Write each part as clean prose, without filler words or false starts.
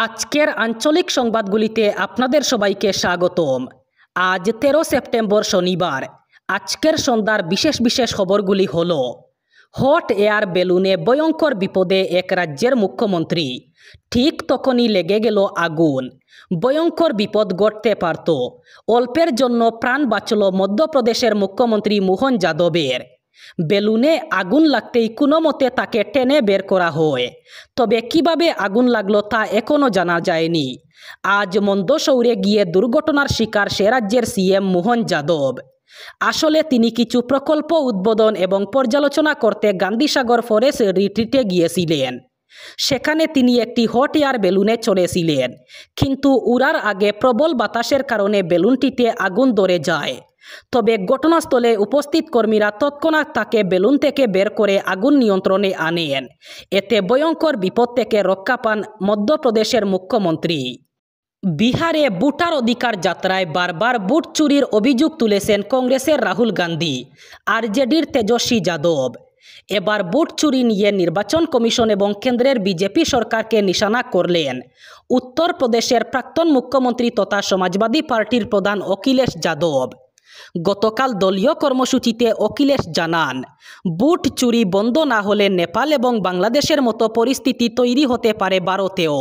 আজকের আঞ্চলিক সংবাদগুলিতে আপনাদের সবাইকে স্বাগতম। আজ 13 সেপ্টেম্বর শনিবার। আজকের সন্ধ্যার বিশেষ বিশেষ খবরগুলি হলো: হট এয়ার বেলুনে ভয়ঙ্কর বিপদে এক রাজ্যের মুখ্যমন্ত্রী, ঠিক তখনই লেগে গেল আগুন। ভয়ঙ্কর বিপদ ঘটতে পারত, অল্পের জন্য প্রাণ বাঁচল মধ্যপ্রদেশের মুখ্যমন্ত্রী মোহন যাদবের। বেলুনে আগুন লাগতেই কোনো মতে তাকে টেনে বের করা হয়, তবে কিভাবে আগুন লাগলো তা এখনও জানা যায়নি। আজ মন্দসৌরে গিয়ে দুর্ঘটনার শিকার সে রাজ্যের সিএম মোহন যাদব। আসলে তিনি কিছু প্রকল্প উদ্বোধন এবং পর্যালোচনা করতে গান্ধীসাগর ফরেস্ট রিট্রিটে গিয়েছিলেন। সেখানে তিনি একটি হট এয়ার বেলুনে চড়েছিলেন, কিন্তু উড়ার আগে প্রবল বাতাসের কারণে বেলুনটিতে আগুন ধরে যায়। তবে ঘটনাস্থলে উপস্থিত কর্মীরা তৎক্ষণাৎ তাকে বেলুন থেকে বের করে আগুন নিয়ন্ত্রণে আনেন। এতে ভয়ঙ্কর বিপদ থেকে রক্ষা পান মধ্যপ্রদেশের মুখ্যমন্ত্রী। বিহারে ভোটার অধিকার যাত্রায় বারবার ভোট চুরির অভিযোগ তুলেছেন কংগ্রেসের রাহুল গান্ধী, আরজেডির তেজস্বী যাদব। এবার ভোট চুরি নিয়ে নির্বাচন কমিশন এবং কেন্দ্রের বিজেপি সরকারকে নিশানা করলেন উত্তরপ্রদেশের প্রাক্তন মুখ্যমন্ত্রী তথা সমাজবাদী পার্টির প্রধান অখিলেশ যাদব। গতকাল দলীয় কর্মসূচিতে অখিলেশ জানান, ভোট চুরি বন্ধ না হলে নেপাল এবং বাংলাদেশের মতো পরিস্থিতি তৈরি হতে পারে ভারতেও।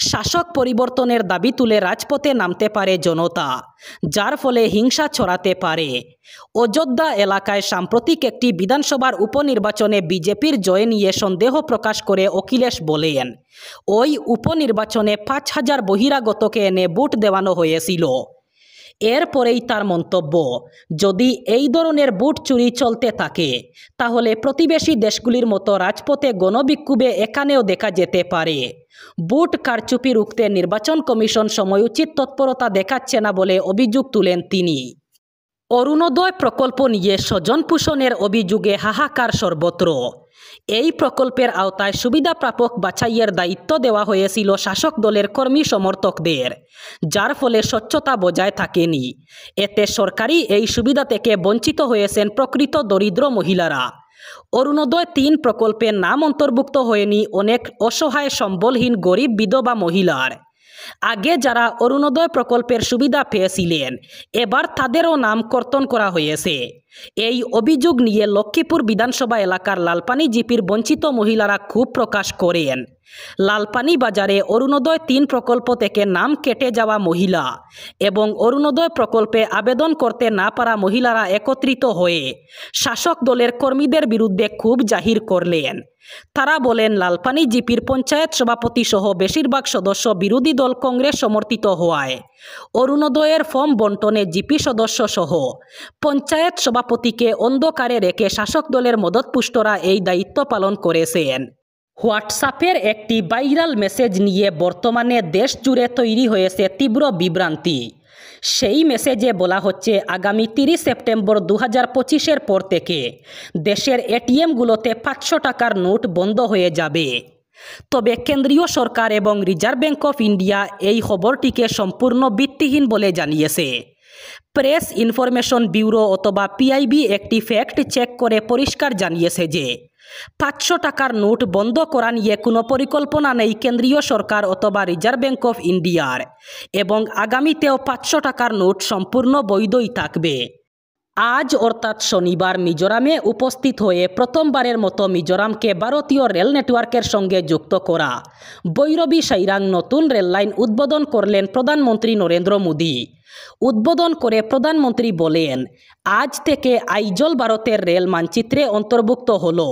শাসক পরিবর্তনের দাবি তুলে রাজপথে নামতে পারে জনতা, যার ফলে হিংসা ছড়াতে পারে। অযোধ্যা এলাকায় সাম্প্রতিক একটি বিধানসভার উপনির্বাচনে বিজেপির জয় নিয়ে সন্দেহ প্রকাশ করে অখিলেশ বলেন, ওই উপনির্বাচনে 5,000 বহিরাগতকে এনে ভোট দেওয়ানো হয়েছিল। এরপরেই তার মন্তব্য, যদি এই ধরনের ভোট চুরি চলতে থাকে তাহলে প্রতিবেশী দেশগুলির মতো রাজপথে গণবিক্ষোভে এখানেও দেখা যেতে পারে। ভোট কারচুপি রুখতে নির্বাচন কমিশন সময়োচিত তৎপরতা দেখাচ্ছে না বলে অভিযোগ তুলেন তিনি। অরুণোদয় প্রকল্প নিয়ে স্বজন পোষণের অভিযোগে হাহাকার সর্বত্র। এই প্রকল্পের আওতায় সুবিধাপ্রাপক বাছাইয়ের দায়িত্ব দেওয়া হয়েছিল শাসক দলের কর্মী সমর্থকদের, যার ফলে স্বচ্ছতা বজায় থাকেনি। এতে সরকারি এই সুবিধা থেকে বঞ্চিত হয়েছেন প্রকৃত দরিদ্র মহিলারা। অরুণোদয় 3 প্রকল্পের নাম অন্তর্ভুক্ত হয়নি অনেক অসহায় সম্বলহীন গরিব বিধবা মহিলার। আগে যারা অরুণোদয় প্রকল্পের সুবিধা পেয়েছিলেন, এবার তাদেরও নাম কর্তন করা হয়েছে। এই অভিযোগ নিয়ে লক্ষ্মীপুর বিধানসভা এলাকার লালপানি জিপির বঞ্চিত মহিলারা ক্ষোভ প্রকাশ করেন। লালপানি বাজারে অরুণোদয় 3 প্রকল্প থেকে নাম কেটে যাওয়া মহিলা এবং অরুণোদয় প্রকল্পে আবেদন করতে না পারা মহিলারা একত্রিত হয়ে শাসক দলের কর্মীদের বিরুদ্ধে ক্ষোভ জাহির করলেন। তারা বলেন, লালপানি জিপির পঞ্চায়েত সভাপতি সহ বেশিরভাগ সদস্য বিরোধী দল কংগ্রেস সমর্থিত হওয়ায় অরুণোদয়ের ফর্ম বন্টনে জিপি সদস্য সহ পঞ্চায়েত সভাপতিকে অন্ধকারে রেখে শাসক দলের মদতপুষ্টরা এই দায়িত্ব পালন করেছেন। হোয়াটসঅ্যাপের একটি ভাইরাল মেসেজ নিয়ে বর্তমানে দেশ জুড়ে তৈরি হয়েছে তীব্র বিভ্রান্তি। সেই মেসেজে বলা হচ্ছে, আগামী 30 সেপ্টেম্বর 2025-এর পর থেকে দেশের এটিএমগুলোতে 500 টাকার নোট বন্ধ হয়ে যাবে। তবে কেন্দ্রীয় সরকার এবং রিজার্ভ ব্যাঙ্ক অফ ইন্ডিয়া এই খবরটিকে সম্পূর্ণ ভিত্তিহীন বলে জানিয়েছে। প্রেস ইনফরমেশন ব্যুরো অথবা পিআইবি একটি ফ্যাক্ট চেক করে পরিষ্কার জানিয়েছে যে 500 টাকার নোট বন্ধ করা নিয়ে কোনো পরিকল্পনা নেই কেন্দ্রীয় সরকার অথবা রিজার্ভ ব্যাঙ্ক অফ ইন্ডিয়ার, এবং আগামীতেও 500 টাকার নোট সম্পূর্ণ বৈধই থাকবে। আজ অর্থাৎ শনিবার মিজোরামে উপস্থিত হয়ে প্রথমবারের মতো মিজোরামকে ভারতীয় রেল নেটওয়ার্কের সঙ্গে যুক্ত করা ভৈরবী সাইরাং নতুন রেললাইন উদ্বোধন করলেন প্রধানমন্ত্রী নরেন্দ্র মোদী। উদ্বোধন করে প্রধানমন্ত্রী বলেন, আজ থেকে আইজল ভারতের রেল মানচিত্রে অন্তর্ভুক্ত হলো।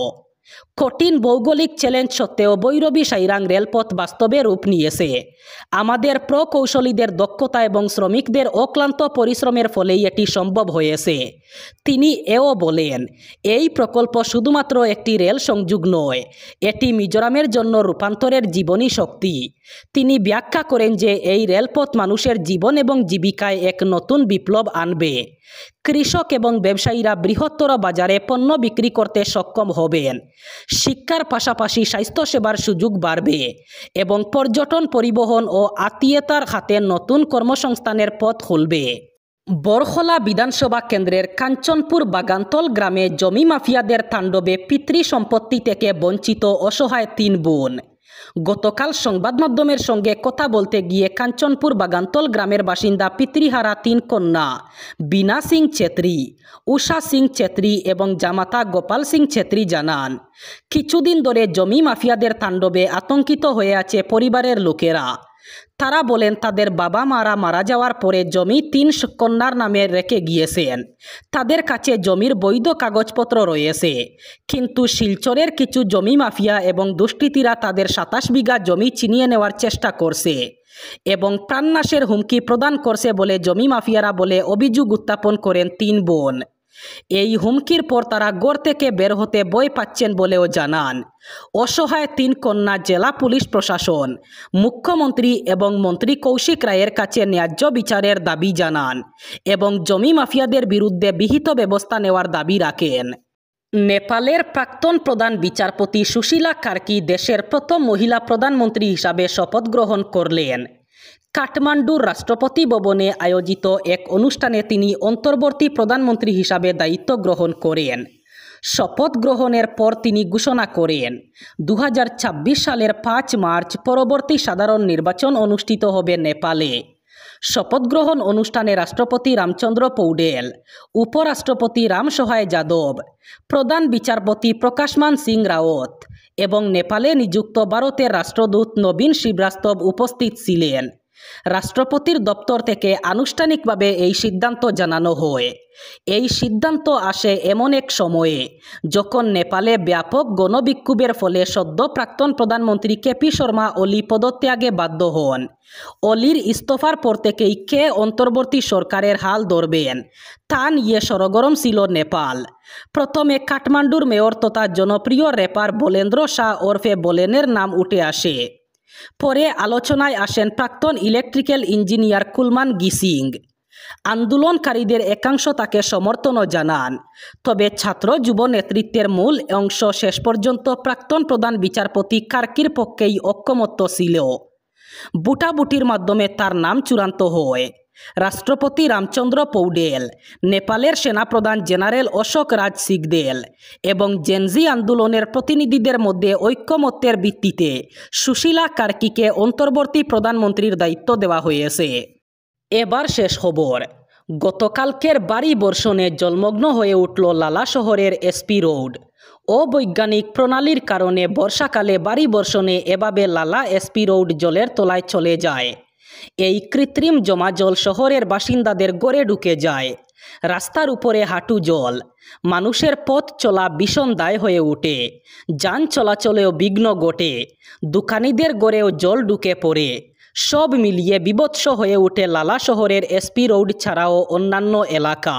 কঠিন ভৌগোলিক চ্যালেঞ্জ সত্ত্বেও ভৈরবী সাইরাং রেলপথ বাস্তবে রূপ নিয়েছে। আমাদের প্রকৌশলীদের দক্ষতা এবং শ্রমিকদের অক্লান্ত পরিশ্রমের ফলেই এটি সম্ভব হয়েছে। তিনি এও বলেন, এই প্রকল্প শুধুমাত্র একটি রেল সংযোগ নয়, এটি মিজোরামের জন্য রূপান্তরের জীবনী শক্তি। তিনি ব্যাখ্যা করেন যে এই রেলপথ মানুষের জীবন এবং জীবিকায় এক নতুন বিপ্লব আনবে। কৃষক এবং ব্যবসায়ীরা বৃহত্তর বাজারে পণ্য বিক্রি করতে সক্ষম হবেন। শিক্ষার পাশাপাশি স্বাস্থ্যসেবার সুযোগ বাড়বে এবং পর্যটন, পরিবহন ও আত্মীয়তার খাতে নতুন কর্মসংস্থানের পথ খুলবে। বরখলা বিধানসভা কেন্দ্রের কাঞ্চনপুর বাগানতল গ্রামে জমি মাফিয়াদের তাণ্ডবে পিতৃ সম্পত্তি থেকে বঞ্চিত অসহায় 3 বোন। গতকাল সংবাদ মাধ্যমের সঙ্গে কথা বলতে গিয়ে কাঞ্চনপুর বাগানতল গ্রামের বাসিন্দা পিতৃহারা 3 কন্যা বীণা সিং ছেত্রী, উষা সিং ছেত্রী এবং জামাতা গোপাল সিং ছেত্রী জানান, কিছুদিন ধরে জমি মাফিয়াদের তাণ্ডবে আতঙ্কিত হয়ে আছে পরিবারের লোকেরা। তারা বলেন তাদের বাবা মারা মারা যাওয়ার পরে জমি 3 কন্যার নামে রেখে গিয়েছেন। তাদের কাছে জমির বৈধ কাগজপত্র রয়েছে, কিন্তু শিলচরের কিছু জমি মাফিয়া এবং দুষ্কৃতীরা তাদের 27 বিঘা জমি ছিনিয়ে নেওয়ার চেষ্টা করছে এবং প্রাণনাশের হুমকি প্রদান করছে বলে জমি মাফিয়ারা বলে অভিযোগ উত্থাপন করেন 3 বোন। এই হুমকির পর তারা ঘর থেকে বের হতে ভয় পাচ্ছেন বলেও জানান। অসহায় 3 কন্যা জেলা পুলিশ প্রশাসন, মুখ্যমন্ত্রী এবং মন্ত্রী কৌশিক রায়ের কাছে ন্যায্য বিচারের দাবি জানান এবং জমি মাফিয়াদের বিরুদ্ধে বিহিত ব্যবস্থা নেওয়ার দাবি রাখেন। নেপালের প্রাক্তন প্রধান বিচারপতি সুশীলা কার্কি দেশের প্রথম মহিলা প্রধানমন্ত্রী হিসাবে শপথ গ্রহণ করলেন। কাঠমান্ডুর রাষ্ট্রপতি ভবনে আয়োজিত এক অনুষ্ঠানে তিনি অন্তর্বর্তী প্রধানমন্ত্রী হিসাবে দায়িত্ব গ্রহণ করেন। শপথ গ্রহণের পর তিনি ঘোষণা করেন, 2026 সালের 5 মার্চ পরবর্তী সাধারণ নির্বাচন অনুষ্ঠিত হবে নেপালে। শপথ গ্রহণ অনুষ্ঠানে রাষ্ট্রপতি রামচন্দ্র পৌডেল, উপরাষ্ট্রপতি রামসহায় যাদব, প্রধান বিচারপতি প্রকাশমান সিং রাওত এবং নেপালে নিযুক্ত ভারতের রাষ্ট্রদূত নবীন শ্রীবাস্তব উপস্থিত ছিলেন। রাষ্ট্রপতির দপ্তর থেকে আনুষ্ঠানিকভাবে এই সিদ্ধান্ত জানানো হয়। এই সিদ্ধান্ত আসে এমন এক সময়ে যখন নেপালে ব্যাপক গণবিক্ষোভের ফলে সদ্য প্রাক্তন প্রধানমন্ত্রী কেপি শর্মা ওলি পদত্যাগে বাধ্য হন। অলির ইস্তফার পর থেকেই কে অন্তর্বর্তী সরকারের হাল ধরবেন তা নিয়ে সরগরম ছিল নেপাল। প্রথমে কাঠমান্ডুর মেয়র তথা জনপ্রিয় র্যাপার বলেন্দ্র শাহ ওরফে বলেনের নাম উঠে আসে। পরে আলোচনায় আসেন প্রাক্তন ইলেকট্রিক্যাল ইঞ্জিনিয়ার কুলমান গিসিং। আন্দোলনকারীদের একাংশ তাকে সমর্থনও জানান, তবে ছাত্র যুব নেতৃত্বের মূল অংশ শেষ পর্যন্ত প্রাক্তন প্রধান বিচারপতি কার্কির পক্ষেই ঐকমত্য ছিল। বুটাবুটির মাধ্যমে তার নাম চূড়ান্ত হয়। রাষ্ট্রপতি রামচন্দ্র পৌডেল, নেপালের সেনাপ্রধান জেনারেল অশোক রাজ সিংদেল এবং জেনজি আন্দোলনের প্রতিনিধিদের মধ্যে ঐকমত্যের ভিত্তিতে সুশীলা কার্কিকে অন্তর্বর্তী প্রধানমন্ত্রীর দায়িত্ব দেওয়া হয়েছে। এবার শেষ খবর। গতকালকের ভারী বর্ষণে জলমগ্ন হয়ে উঠল লালা শহরের এসপি রোড। অবৈজ্ঞানিক প্রণালীর কারণে বর্ষাকালে ভারী বর্ষণে এভাবে লালা এসপি রোড জলের তলায় চলে যায়। এই কৃত্রিম জমা জল শহরের বাসিন্দাদের ঘরে ঢুকে যায়। রাস্তার উপরে হাঁটু জল, মানুষের পথ চলা ভীষণ দায় হয়ে ওঠে। যান চলাচলেও বিঘ্ন ঘটে, দোকানিদের ঘরেও জল ঢুকে পড়ে। সব মিলিয়ে বিভৎস হয়ে ওঠে লালা শহরের এসপি রোড ছাড়াও অন্যান্য এলাকা।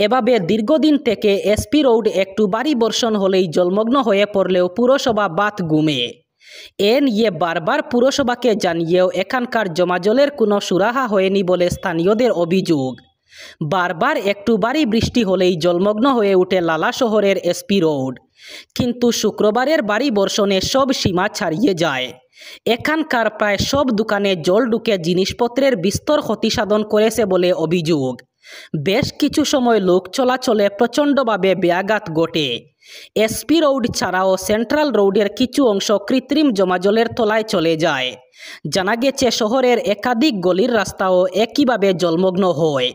এভাবে দীর্ঘদিন থেকে এসপি রোড একটু ভারী বর্ষণ হলেই জলমগ্ন হয়ে পড়লেও পুরসভা বাত গুমে। এ নিয়ে বারবার পুরসভাকে জানিয়েও এখানকার জমাজলের কোনো সুরাহা হয়নি বলে স্থানীয়দের অভিযোগ। বারবার একটু ভারী বৃষ্টি হলেই জলমগ্ন হয়ে ওঠে লালা শহরের এসপি রোড, কিন্তু শুক্রবারের ভারী বর্ষণে সব সীমা ছাড়িয়ে যায়। এখানকার প্রায় সব দোকানে জল ঢুকে জিনিসপত্রের বিস্তর ক্ষতিসাধন করেছে বলে অভিযোগ। বেশ কিছু সময় লোক চলাচলে প্রচণ্ডভাবে ব্যাঘাত ঘটে। এসপি রোড ছাড়াও সেন্ট্রাল রোডের কিছু অংশ কৃত্রিম জমাজলের তলায় চলে যায়। জানা গেছে শহরের একাধিক গলির রাস্তাও একইভাবে জলমগ্ন হয়।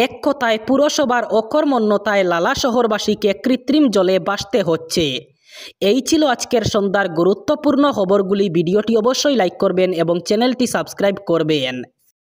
এক কথায় পুরসভার অকর্মণ্যতায় লালা শহরবাসীকে কৃত্রিম জলে ভাসতে হচ্ছে। এই ছিল আজকের সন্ধ্যার গুরুত্বপূর্ণ খবরগুলি। ভিডিওটি অবশ্যই লাইক করবেন এবং চ্যানেলটি সাবস্ক্রাইব করবেন।